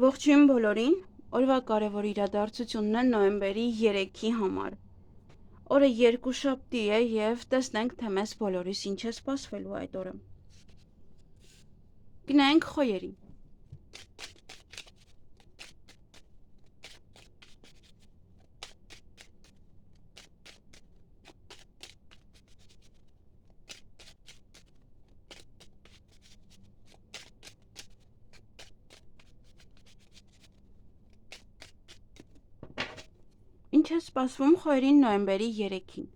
Ողջույն բոլորին, օրվա կարևոր իրադարձությունն է նոյեմբերի 3-ի համար։ Օրը երկուշաբթի է եւ տեսնենք, թե մեզ բոլորիս ինչ է սպասվելու այդ օրը։ Գնանք խոյերին։ Ինչ է սպասվում խոյերին նոյեմբերի 3-ին։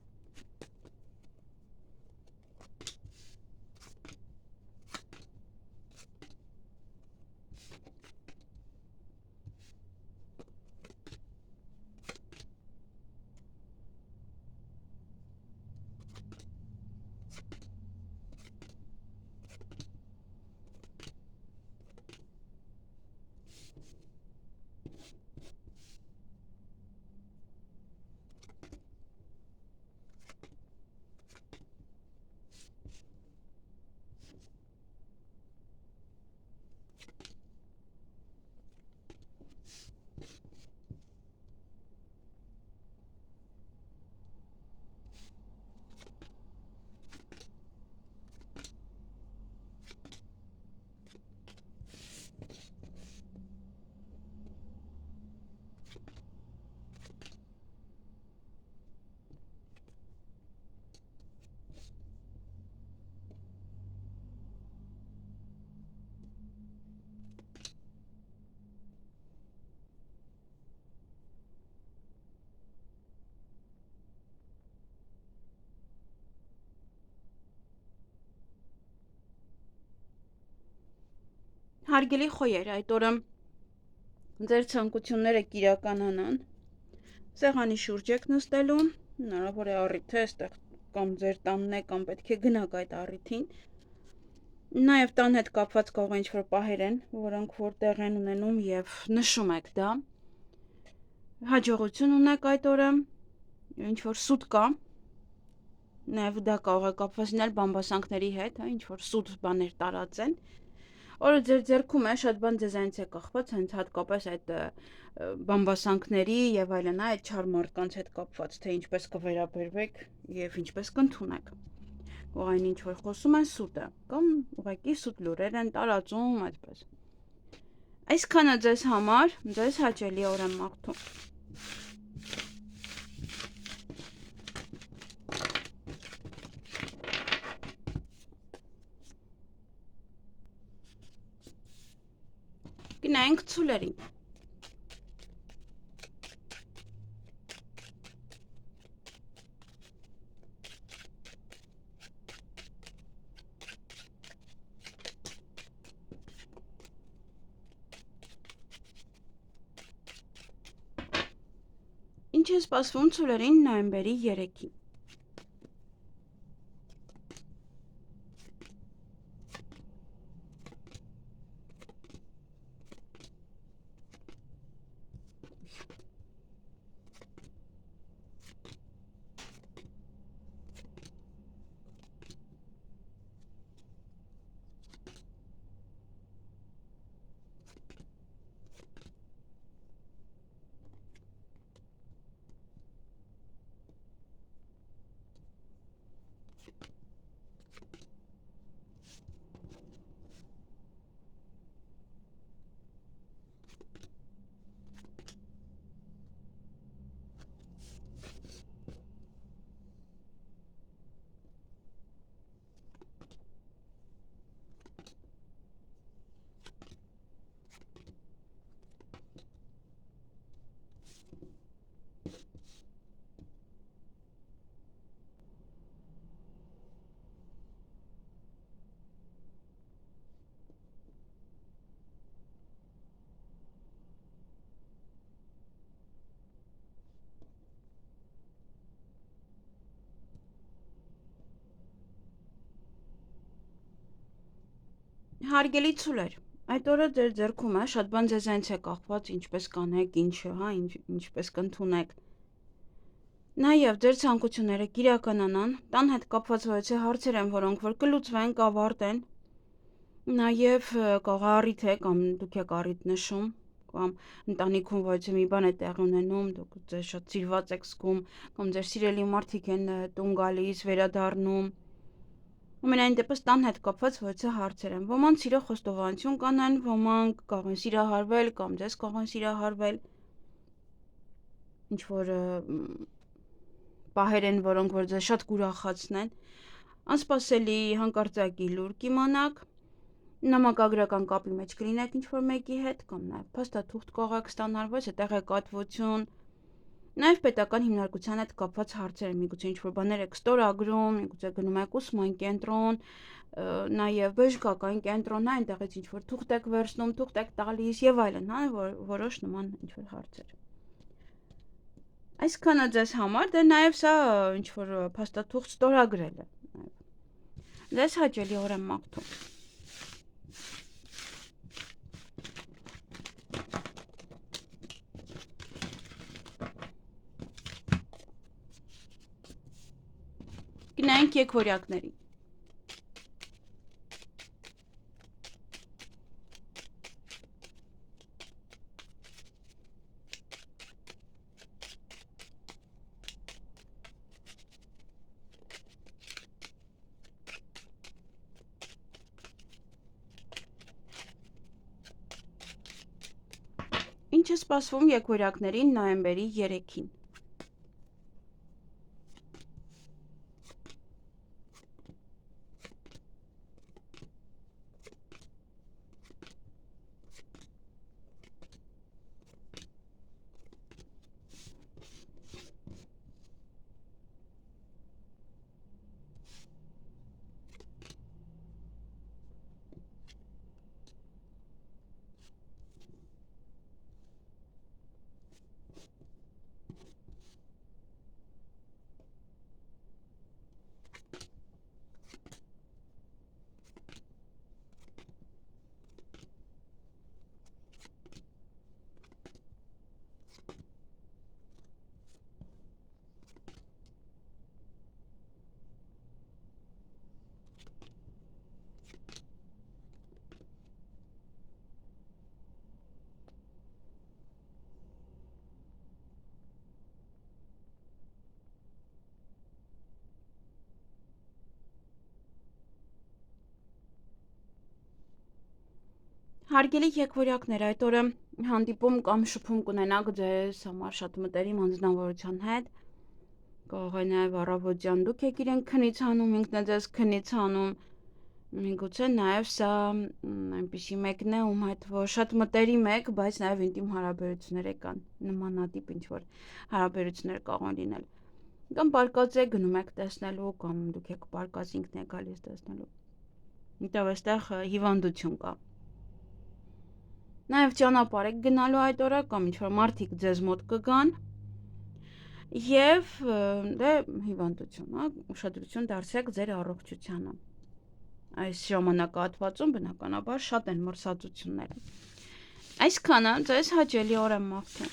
Հարգելի խոյեր, այդ օրը ձեր ցանկությունները կիրականանան, սեղանի շուրջ եք նստելու, հնարավոր է առիթ է այստեղ կամ ձեր տանն է կամ պետք է գնաք այդ առիթին, նաև տան հետ կապված կարող է ինչ-որ պահեր են, որոնք որ տեղ են ունենում եւ նշում եք դա, հաջողություն ունեք այդ օրը, ինչ-որ սուտ կա, նաև դա կարող է կապված լինել բամբասանքների հետ, ինչ-որ սուտ բաներ տարած են, օրը ձեր ձեռքում է, շատ բան ձեզանից է կախված, հենց հատկապես այդ բամբասանքների եւ այլն, այդ չար մարդկանց հետ կապված, թե ինչպես կվերաբերվեք եւ ինչպես կընդունեք։ Այն ինչ որ խոսում են սուտ է, կամ ուղղակի սուտ լուրեր են տարածում այդպես։ Այսքանը ձեզ համար, ձեզ հաճելի օր եմ մաղթում։ Գնանք ցուլերին։ Ինչ է սպասվում ցուլերին նոյեմբերի 3-ին։ Հարգելի ցուլեր, այդ օրը ձեր ձեռքում է, շատ բան ձեզանից է կախված, ինչպես կանեք, ինչը, ինչպես կընդունեք։ Նաև ձեր ցանկությունները կիրականանան, տան հետ կապված որոշ հարցեր են, որոնք որ կլուծվեն, կավարտեն։ Նաև կարող առիթ է կամ դուք եք առիթ նշում, կամ ընտանիքում ոչ մի բան է տեղի ունենում, դուք ձեզ շատ սիրված եք զգում, կամ ձեր սիրելի մարդիկ են տուն գալիս, վերադառնում։ Ամենայն դեպս տան հետ կապված ոչ հարցեր են։ Ոմանք սիրո խոստովանություն կանեն, ոմանք կարող են սիրահարվել կամ ձեզ կարող են սիրահարվել։ Ինչ որ պահեր են, որոնք որ ձեզ շատ կուրախացնեն, անսպասելի հանկարծակի լուր կիմանաք, նամակագրական կապի մեջ կլինեք ինչ-որ մեկի հետ, կամ նաև փաստաթուղթ կարող եք ստանալ, ոչ տեղեկատվություն, նաև պետական հիմնարկության հետ կապված հարցեր, միգուցե ինչ-որ բաներ եք ստորագրում, միգուցե գնում եք ուսման կենտրոն, նաև բժշկական կենտրոն, այնտեղից ինչ-որ թուղթ եք վերցնում, թուղթ եք տալիս եւ այլն, որոշ նման ինչ-որ հարցեր։ Այսքանը ձեզ համար, դե նաև սա ինչ-որ փաստաթուղթ ստորագրել է։ Ձեզ հաճելի օր եմ մաղթում։ Գնանք եկորյակների։ Ինչ է սպասվում եկորյակներին նոյեմբերի 3-ին։ Հարգելի եկորյակներ, այդ օրը հանդիպում կամ շփում կունենաք ձեզ համար շատ մտերիմ անձնավորության հետ, կարող է նաև առավոտյան դուք եք իրեն քնից հանում, ինքն է ձեզ քնից հանում, միգուցե նաև սա այնպիսի մեկն է, ում հետ որ շատ մտերիմ եք, բայց նաև ինտիմ հարաբերություններ կան, նմանատիպ ինչ-որ հարաբերություններ կարող են լինել, կամ պարկած եք գնում եք տեսնելու, կամ դուք եք պարկած ինքն է գալիս տեսնելու, միտով այստեղ հիվանդություն կա։ Նաև ճանապարհ եք գնալու այդ օրը կամ ինչ-որ մարդիկ ձեզ մոտ կգան եւ դե հիվանդություն, ուշադրություն դարձրեք ձեր առողջությանը։ Այս ժամանակահատվածում բնականաբար շատ են մրսածությունները։ Այսքանը ձեզ հաճելի օր եմ մաղթում։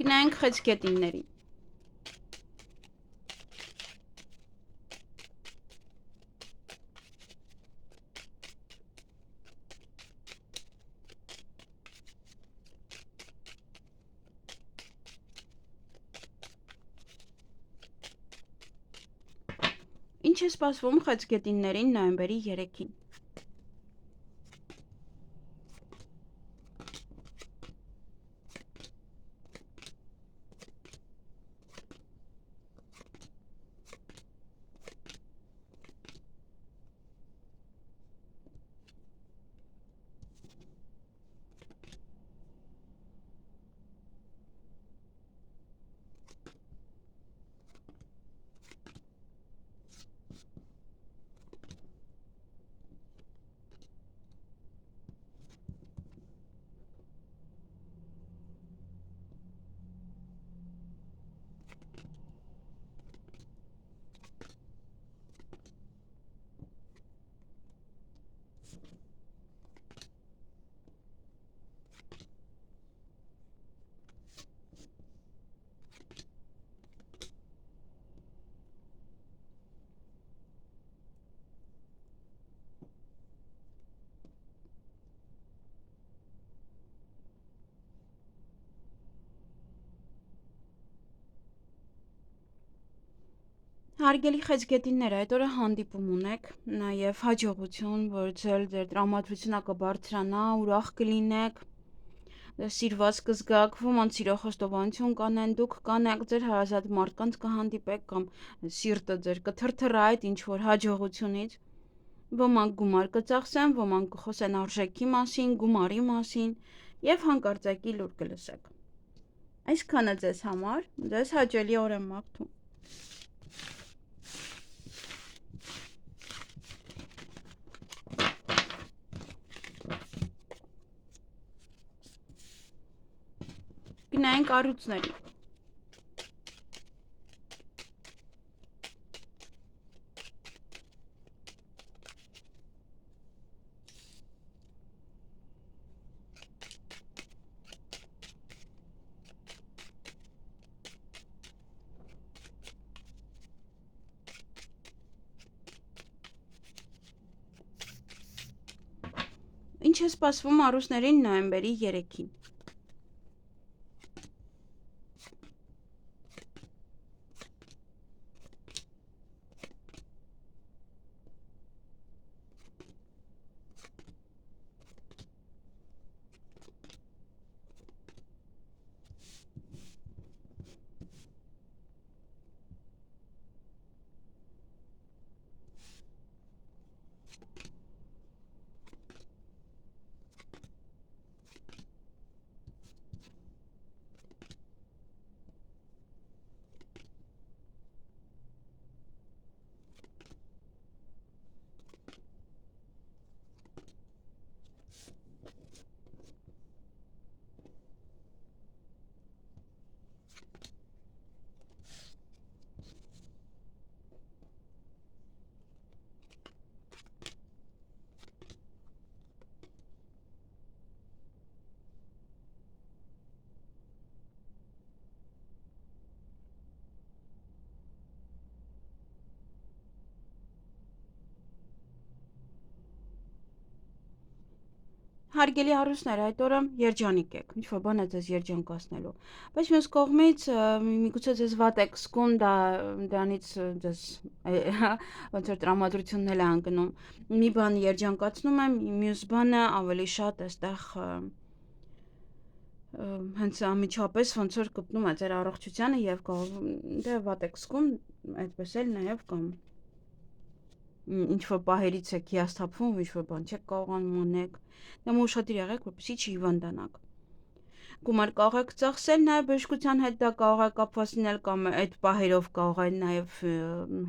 Գնանք խեցգետիններին։ Ինչ է սպասվում խեցգետիններին նոյեմբերի 3-ին։ Հարգելի խեցգետիններ, այդ օրը հանդիպում ունեք, նաև հաջողություն, որ ձեր տրամադրությունը կբարձրանա, ուրախ կլինեք, սիրված կզգաք, ոմանց սիրո խոստովանություն կանեն, դուք կանեք ձեր հարազատ մարդկանց կհանդիպեք կամ սիրտը ձեր կթրթռա այդ ինչ որ հաջողությունից, ոմանք գումար կծախսեն, ոմանք կխոսեն արժեքի մասին, գումարի մասին եւ հանկարծակի լուր կլսեք։ Այսքանը ձեզ համար, ձեզ հաճելի օր եմ մաղթում։ Գնային կառույցների։ Ինչ է սպասվում առուսներին նոյեմբերի 3-ին։ Հարգելի առուսներ, այդ օրը երջանիկ եք, ինչ-որ բան է ձեզ երջանկացնելու, բայց մյուս կողմից միգուցե ձեզ վատ եք զգում, դրանից ձեզ ոնց որ տրամադրությունն էլ է անգնում, մի բան երջանկացնում է, մյուս բանը ավելի շատ այստեղ հենց անմիջապես ոնց որ կպնում է ձեր առողջությանը եւ դե վատ եք զգում, այդպես էլ նաեւ կամ ինչ որ պահերից եք հիասթափվում, ինչ որ բան չեք կարողանում անեք, դեմ ուշադիր եղեք, որպեսզի չհիվանդանաք։ Գումար կարող եք ծախսել, նաև բժշկության հետ դա կարող է կապված լինել կամ այդ պահերով կարող է նաև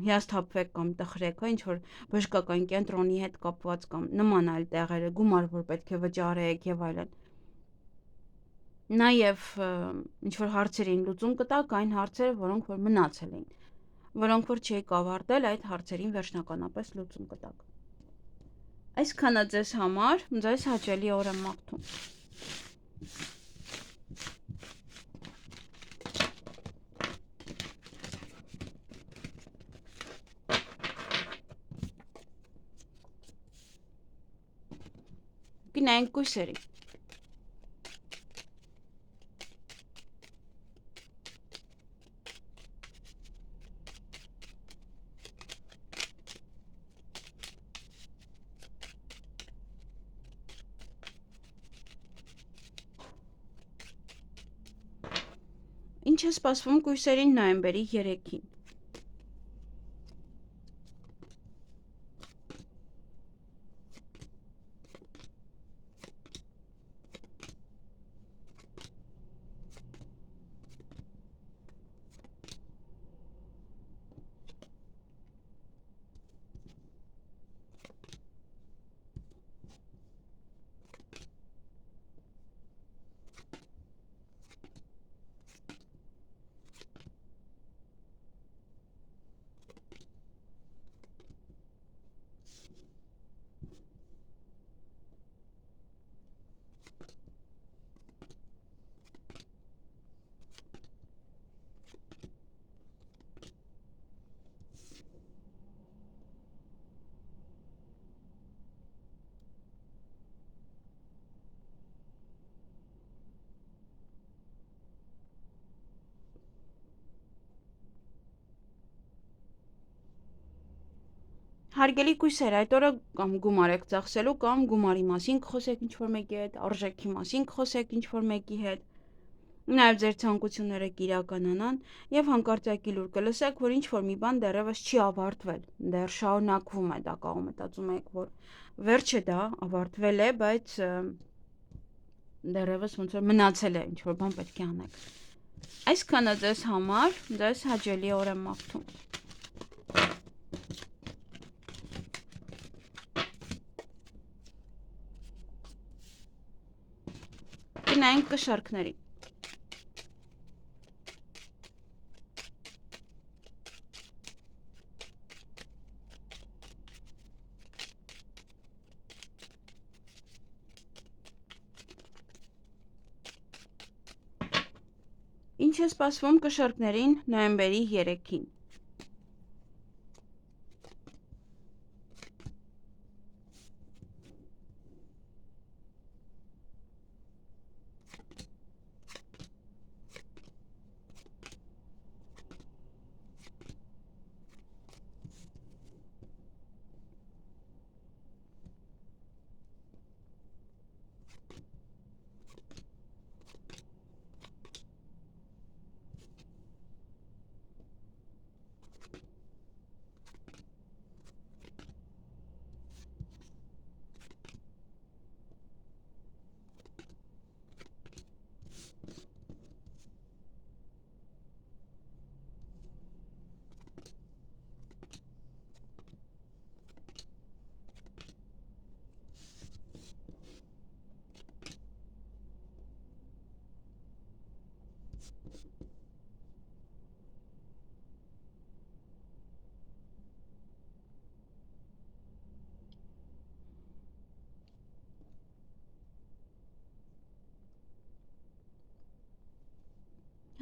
հիասթափվեք կամ տխրեք, ինչ որ բժշկական կենտրոնի հետ կապված կամ նման այլ տեղերը, գումար, որ պետք է վճարեք եւ այլն։ Նաև ինչ որ հարցերին լուծում կտակ այն հարցերը, որոնք որ մնացել էին, որոնք որ չէի կավարտել, այդ հարցերին վերջնականապես լուծում կտակ։ Այսքանը ձեզ համար, ձեզ հաճելի օր եմ մաղթում։ Գնային կույսերի։ Ինչ է սպասվում կույսերին նոյեմբերի 3-ին։ Հարգելի կույսեր, այդ օրը կամ գումար եք ծախսելու, կամ գումարի մասին կխոսեք ինչ-որ մեկի հետ, արժեքի մասին կխոսեք ինչ-որ մեկի հետ, նաև ձեր ցանկությունները կիրականանան, և հանկարծակի լուր կլսեք, որ ինչ-որ մի բան դեռևս չի ավարտվել, դեռ շարունակվում է, դա կարող մտածում եք, որ վերջը դա ավարտվել է, բայց դեռևս ոնց որ մնացել է ինչ-որ բան պետք է անեք։ Այսքանը ձեզ համար, ձեզ հաճելի օր եմ մաղթում։ Գնայինք կշարքների։ Ինչ է սպասվում կշարքներին նոյեմբերի 3-ին։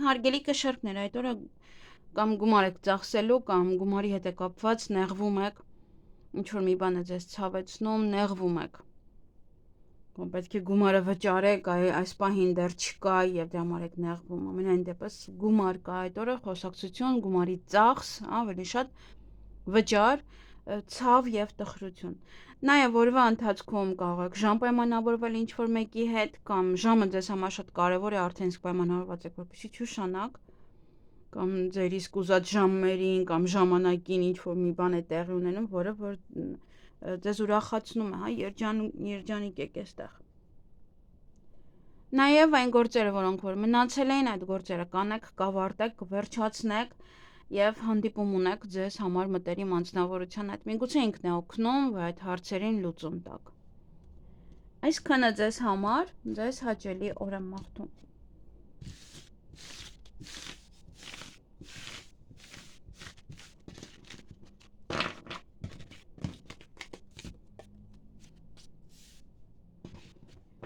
Հարգելի կշարքներ, այդ օրը կամ գումար եք ծախսելու, կամ գումարի հետ է կապված, նեղվում եք, ինչ-որ մի բան է ձեզ ցավեցնում, նեղվում եք, կամ պետք է գումարը վճարեք, այս պահին դեռ չկա և դրա համար եք նեղվում, ամենայն դեպս գումար կա այդ օրը, խոսակցություն, գումարի ծախս, ավելի շատ վճար, ցավ և տխրություն։ Նաև օրվա ընթացքում կարող եք ժամ պայմանավորվել ինչ-որ մեկի հետ, կամ ժամը ձեզ համար շատ կարևոր է, արդեն իսկ պայմանավորված եք, որպեսզի չուշանաք, կամ ձեր իսկ ուզած ժամերին կամ ժամանակին ինչ-որ մի բան է տեղի ունենում, որը որ ձեզ ուրախացնում է, հա, երջանիկ եք այստեղ։ Նաև այն գործերը, որոնք որ մնացել էին, այդ գործերը կանեք, կավարտեք, կվերջացնեք և հանդիպում ունեք ձեզ համար մտերիմ անձնավորության հետ, միգուցե ինքն է օգնում, որ այդ հարցերին լուծում տաք։ Այսքանը ձեզ համար, ձեզ հաճելի օր եմ մաղթում։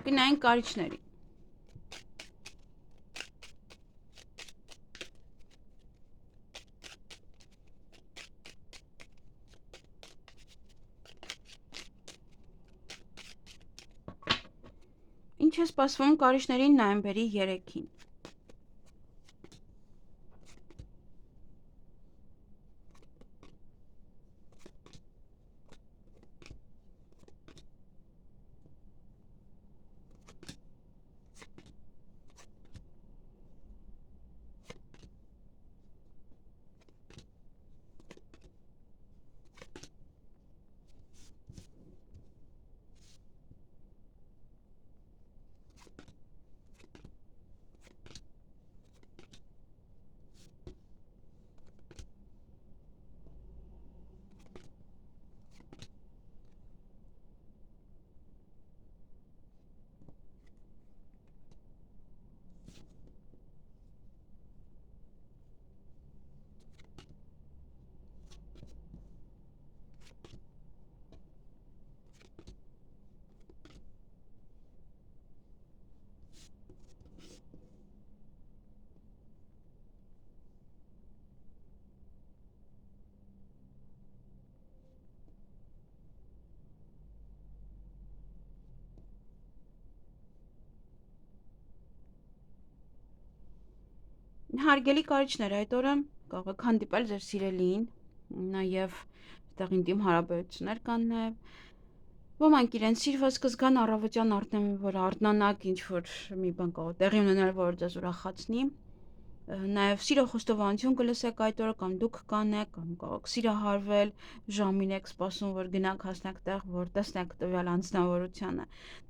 Գնայինք կարիճների։ Ինչ է սպասվում կարիճներին նոյեմբերի 3-ին։ Հարգելի կարիճներ, այդ օրը կարող եք հանդիպել ձեր սիրելիին, նաև այդտեղ ինտիմ հարաբերություններ կան նաև։ Ոմանք իրենց սիրված կզգան առավոտյան արդեն, որ արթնանակ ինչ-որ մի բան կարող տեղի ունենալ, որ ձեզ ուրախացնի։ Նաև սիրո խոստովանություն կլսեք այդ օրը կամ դուք կանեք կամ կարող սիրահարվել, ժամին եք սպասում, որ գնաք հասնեք տեղ, որ տեսնեք տվյալ անձնավորությանը։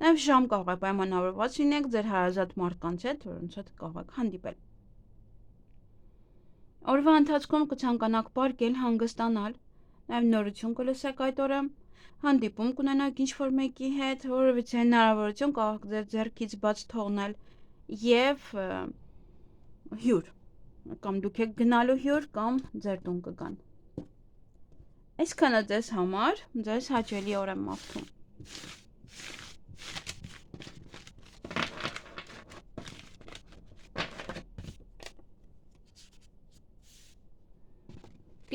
Նաև ժամ կարող է պայմանավորված լինեք ձեր հարազատ մարդկանց հետ, որոնց հետ կարող եք հանդիպել։ Օրվա ընթացքում կցանկանաք պարկել, հանգստանալ, նաև նորություն կլսեք այդ օրը, հանդիպում կունենաք ինչ-որ մեկի հետ, որովհետեւ հնարավորություն կարող եք ձեր ձեռքից բաց թողնել եւ հյուր, կամ դուք եք գնալու հյուր, կամ ձեր տուն կգան։ Այսքանը ձեզ համար, ձեզ հաճելի օր եմ մաղթում։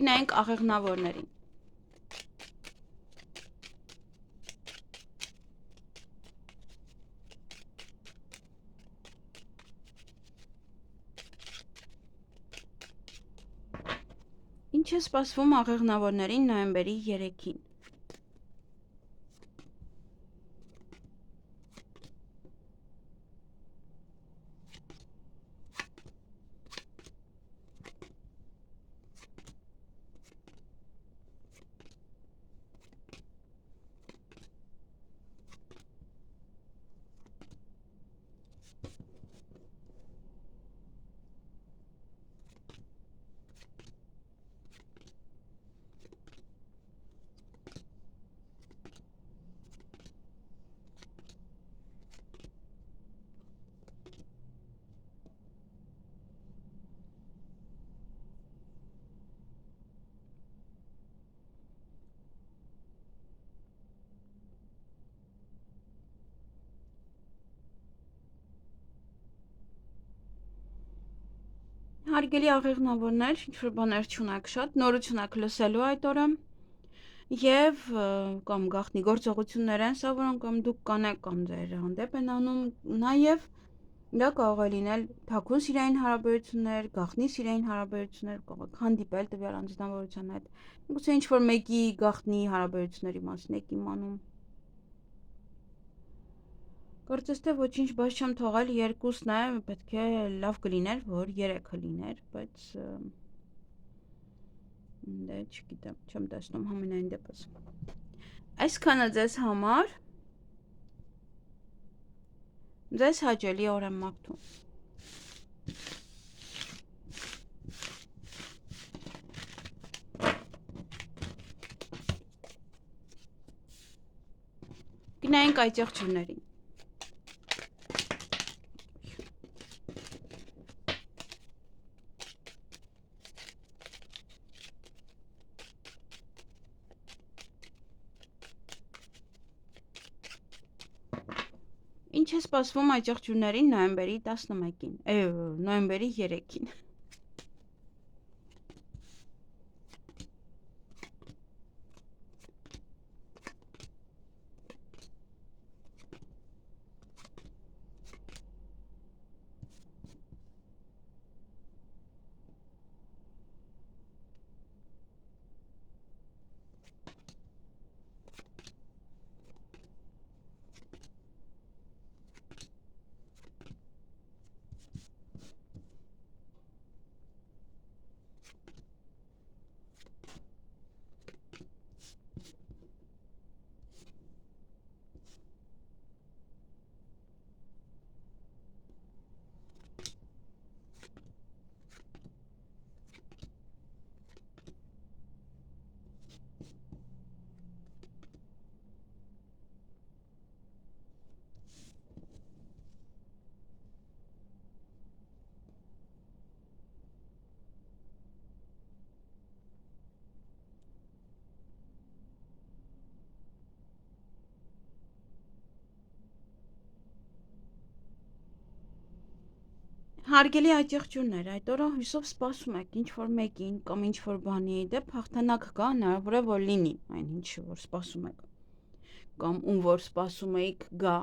Գնանք աղեղնավորներին։ Ինչ է սպասվում աղեղնավորներին նոյեմբերի 3-ին։ Հարգելի աղեղնավորներ, ինչ-որ բաներ չունեք շատ, նորություն եք լսելու այդ օրը եւ կամ գաղտնի գործողություններ են սա, որոնք կամ դուք կանեք կամ ձեր հանդեպ են անում, նաեւ դա կարող է լինել թաքուն սիրային հարաբերություններ, գաղտնի սիրային հարաբերություններ, կարող եք հանդիպել տվյալ անձնավորության հետ, գուցե ինչ-որ մեկի գաղտնի հարաբերությունների մասին եք իմանում։ Կարծես թե ոչինչ բաց չեմ թողել, երկուսն է, պետք է լավ կլիներ, որ 3-ը լիներ, բայց դե չգիտեմ, չեմ տեսնում համենայն դեպս։ Այսքանը ձեզ համար, ձեզ հաճելի օր եմ մաղթում։ Գնանք այծեղ ջուրներին։ Ինչ է սպասվում այծեղ ջուրներին նոյեմբերի 11-ին, նոյեմբերի 3-ին։ Հարգելի այծեղ ջուրներ, այդ օրը հույսով սպասում եք ինչ-որ մեկին կամ ինչ-որ բանի, դեպ հաղթանակ կա, հնարավոր է որ լինի այն ինչը որ սպասում եք, կամ ում որ սպասում էիք գա։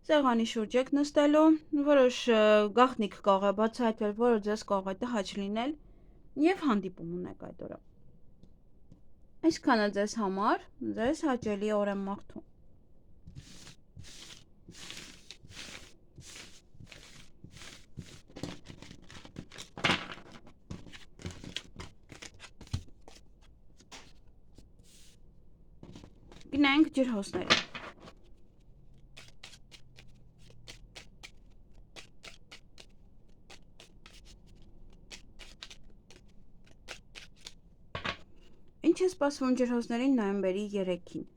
Սեղանի շուրջ եք նստելու, որոշ գաղտնիք կարող է բացահայտվել, որը ձեզ կարող է տհաճ լինել, եւ հանդիպում ունեք այդ օրը։ Այսքանը ձեզ համար, ձեզ հաճելի օր եմ մաղթում։ Գնանք ջրհոսների։ Ինչ է սպասվում ջրհոսներին նոյեմբերի 3-ին։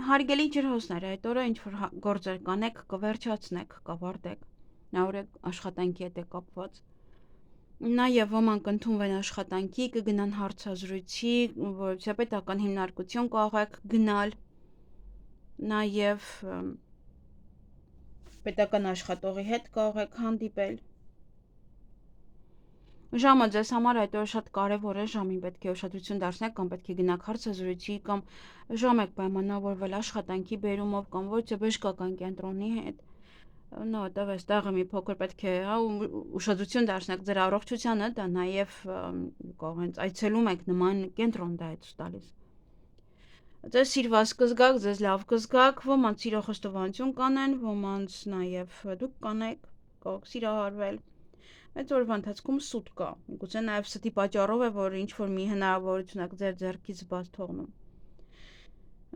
Հարգելի ջրհոսներ, այդ օրը ինչ որ գործեր կանեք, կվերջացնեք, կավարտեք, նորեք աշխատանքի հետ է կապված։ Նաև ոմանք ընդունվեն աշխատանքի, կգնան հարցազրույցի, որովհետեւ պետական հիմնարկություն կողեք գնալ։ Նաև պետական աշխատողի հետ կողեք հանդիպել։ Ժամը ձեզ համար այդ օրը շատ կարևոր է, ժամին պետք է ուշադրություն դարձնեք կամ պետք է գնաք հարցազրույցի կամ ժամ եք պայմանավորվել աշխատանքի բերումով կամ ոչ թե բժշկական կենտրոնի հետ։ Որտեղ այստեղ մի փոքր պետք է ուշադրություն դարձնեք ձեր առողջությանը, դա նաև հենց այցելում եք նման կենտրոն դա է ցույց տալիս։ Ձեզ սիրված կզգաք, ձեզ լավ կզգաք, ոմանց սիրոխստովանություն կանեն, ոմանց նաև դուք կանեք, կարող սիրահարվել։ Այդ օրվա ընթացքում սուտ կա, միգուցե նաև ստի պատճառով է, որ ինչ-որ մի հնարավորություն եք ձեր ձեռքից բաց թողնում։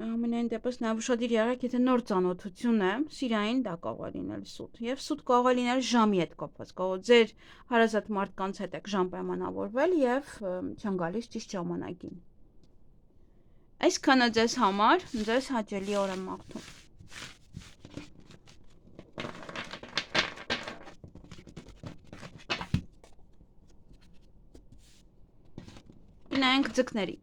Ամենայն դեպս նաև ուշադիր եղեք, եթե նոր ծանոթություն է, սիրային դա կարող է լինել սուտ։ Եվ սուտ կարող է լինել ժամի հետ կապված, կարող ձեր հարազատ մարդկանց հետ եք ժամ պայմանավորվել եւ չան գալիս ճիշտ ժամանակին։ Այսքանը ձեզ համար, ձեզ հաճելի օր եմ մաղթում։ Գնանք ձկների։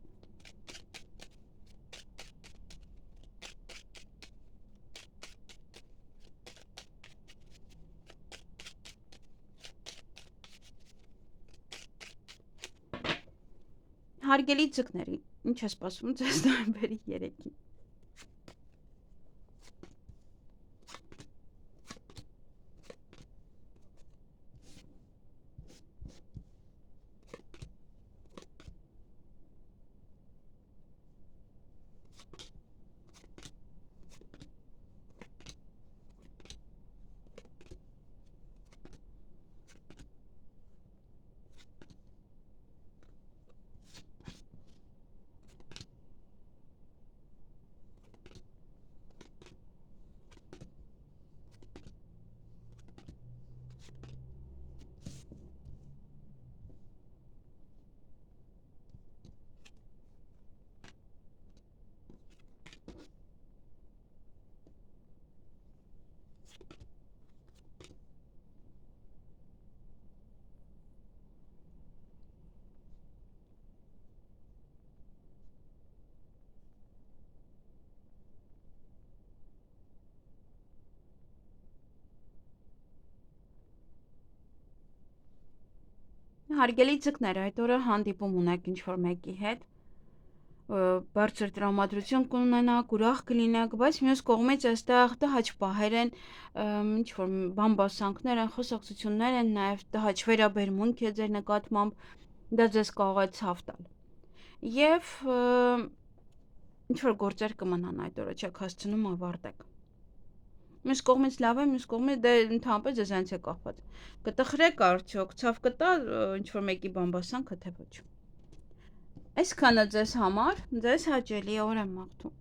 Հարգելի ձկների, ինչ է սպասվում ձեզ նոյեմբերի 3-ին։ Հարգելի ձկներ, այդ օրը հանդիպում ունեք ինչ-որ մեկի հետ, բարձր տրամադրություն կունենաք, ուրախ կլինեք, բայց մյուս կողմից այստեղ տհաճ պահեր են, ինչ որ բամբասանքներ են, խոսակցություններ են, նաև տհաճ վերաբերմունք է ձեր նկատմամբ, դա ձեզ կարող է ցավ տալ։ Եվ ինչ որ գործեր կմնան այդ օրը չեք հասցնում ավարտեք։ Մյուս կողմից լավ է, մյուս կողմից դե ընդհանրապես ձեզանից է կախված։ Կտխրեք արդյոք, ցավ կտա ինչ որ մեկի բամբասանքը թե ոչ։ Այսքանը ձեզ համար, ձեզ հաճելի օր եմ մաղթում։